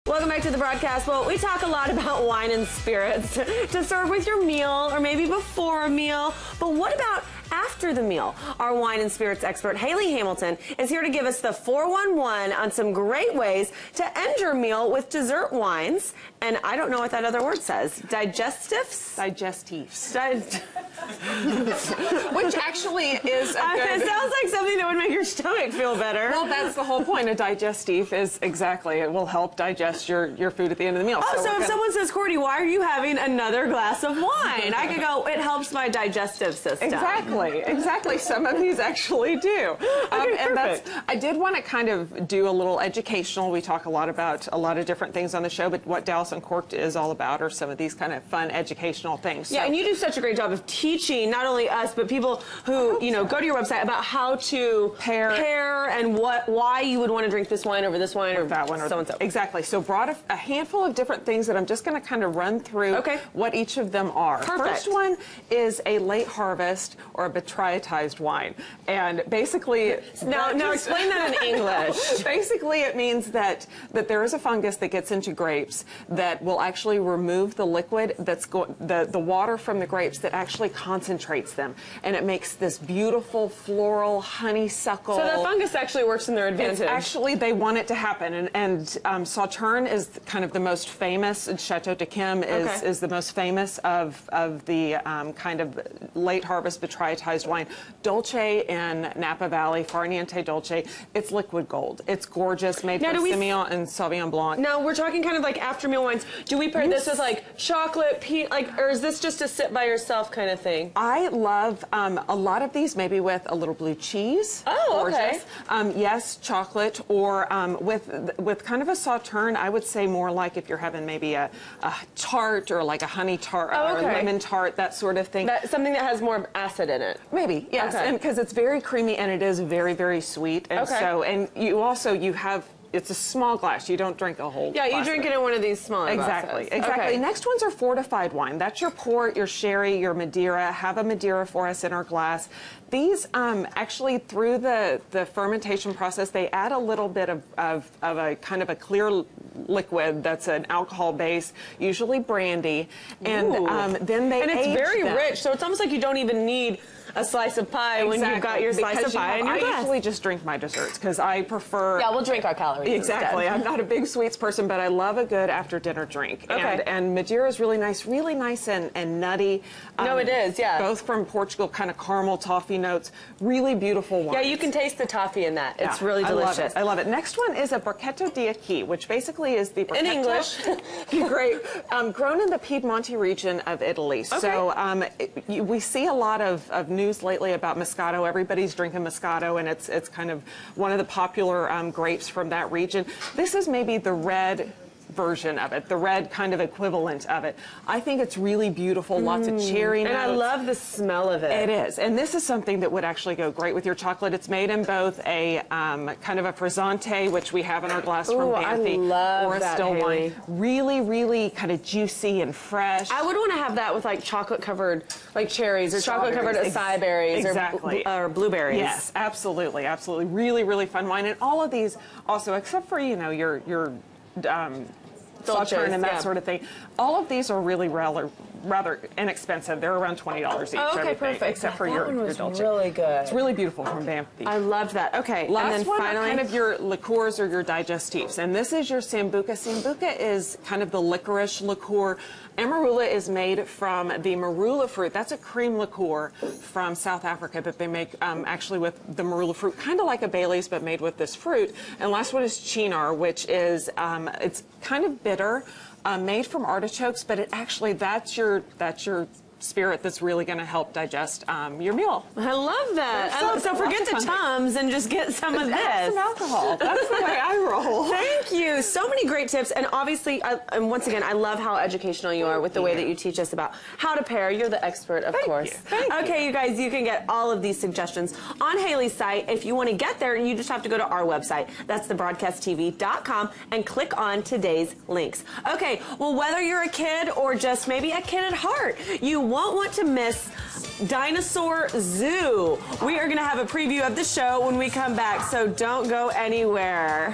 Welcome back to the broadcast. Well, we talk a lot about wine and spirits to serve with your meal or maybe before a meal. But what about after the meal? Our wine and spirits expert, Haley Hamilton, is here to give us the 411 on some great ways to end your meal with dessert wines. And I don't know what that other word says. Digestifs? Digestifs. Which actually is a good... It sounds like something that would make your stomach feel better. Well, that's the whole point. A digestif is exactly, it will help digest your food at the end of the meal. Oh, so if someone says, Courtney, why are you having another glass of wine? I could go, it helps my digestive system. Exactly. Some of these actually do. And I did want to kind of do a little educational. We talk a lot about a lot of different things on the show, but what Dallas Uncorked is all about are some of these kind of fun educational things. Yeah, and you do such a great job of teaching not only us, but people who, go to your website about how to pair and why you would want to drink this wine over this wine or that one or so and so. Exactly. So brought a handful of different things that I'm just going to kind of run through what each of them are. Perfect. First one is a late harvest or a botrytized wine. And basically... Now explain that in English. Basically, it means that there is a fungus that gets into grapes that will actually remove the liquid that's the water from the grapes that actually concentrates them. And it makes this beautiful floral honeysuckle. So the fungus actually works in their advantage. Actually, they want it to happen. And Sauternes is kind of the most famous. Chateau d'Yquem is the most famous of the kind of late harvest botrytized wine. Dolce in Napa Valley, Farniente Dolce, it's liquid gold. It's gorgeous, made from Semillon and Sauvignon Blanc. Now, we're talking kind of like after meal wines. Do we pair this with like chocolate, or is this just a sit by yourself kind of thing? I love a lot of these, maybe with a little blue cheese. Oh, okay. Yes, chocolate, or with kind of a Sauternes, I would say more like if you're having maybe a tart or like a honey tart or a lemon tart, that sort of thing. Something that has more acid in it. Maybe, yes, and because it's very creamy and it is very, very sweet. And so, and you have, it's a small glass. You don't drink a whole glass. Yeah, you drink it in one of these smaller glasses. Exactly. Next ones are fortified wine. That's your port, your sherry, your Madeira. Have a Madeira for us in our glass. These actually, through the fermentation process, they add a little bit of a kind of a clear liquid that's an alcohol base, usually brandy, and then they it's very rich, so it's almost like you don't even need a slice of pie when you've got your slice of pie in your glass. I usually just drink my desserts because I prefer... Yeah, we'll drink our calories Exactly. I'm not a big sweets person, but I love a good after-dinner drink. And Madeira is really nice and nutty. No, it is, yeah. Both from Portugal, kind of caramel toffee notes. Really beautiful wine. Yeah, you can taste the toffee in that. It's really delicious. I love it. Next one is a Borchetto di Acqui, which basically is the Borchetto. In English. Great. Grown in the Piedmonte region of Italy. So we see a lot of news lately about Moscato. Everybody's drinking Moscato, and it's kind of one of the popular grapes from that region. This is maybe the red version of it, the red kind of equivalent of it. I think it's really beautiful, lots of cherry notes. And I love the smell of it. It is, and this is something that would actually go great with your chocolate. It's made in both a kind of a frizzante, which we have in our glass from Banfi, or a still wine. Really, really kind of juicy and fresh. I would want to have that with like chocolate covered like cherries or chocolate covered acai berries or blueberries. Yes, absolutely. Really, really fun wine. And all of these also, except for your Sauternes and that sort of thing. All of these are really rather inexpensive. They're around $20 each. Okay, perfect. Except for your Dolce. Really good. It's really beautiful from Banfi. I love that. Okay, last and then one finally, are kind of your liqueurs or your digestifs, and this is your Sambuca. Sambuca is kind of the licorice liqueur. Amarula is made from the marula fruit. That's a cream liqueur from South Africa that they make actually with the marula fruit, kind of like a Bailey's, but made with this fruit. And last one is Cynar, which is it's kind of bitter, made from artichokes, but it actually that's your spirit that's really going to help digest your meal. I love that. So forget the Tums and just get some of this. Add some alcohol. That's the way I roll. Thank you. So many great tips. And obviously, and once again, I love how educational you are with the way that you teach us about how to pair. You're the expert, of course. Thank you. Okay, you guys, you can get all of these suggestions on Haley's site. If you want to get there, you just have to go to our website. That's thebroadcasttv.com and click on today's links. Okay, well, whether you're a kid or just maybe a kid at heart, you won't want to miss Dinosaur Zoo. We are going to have a preview of the show when we come back, so don't go anywhere.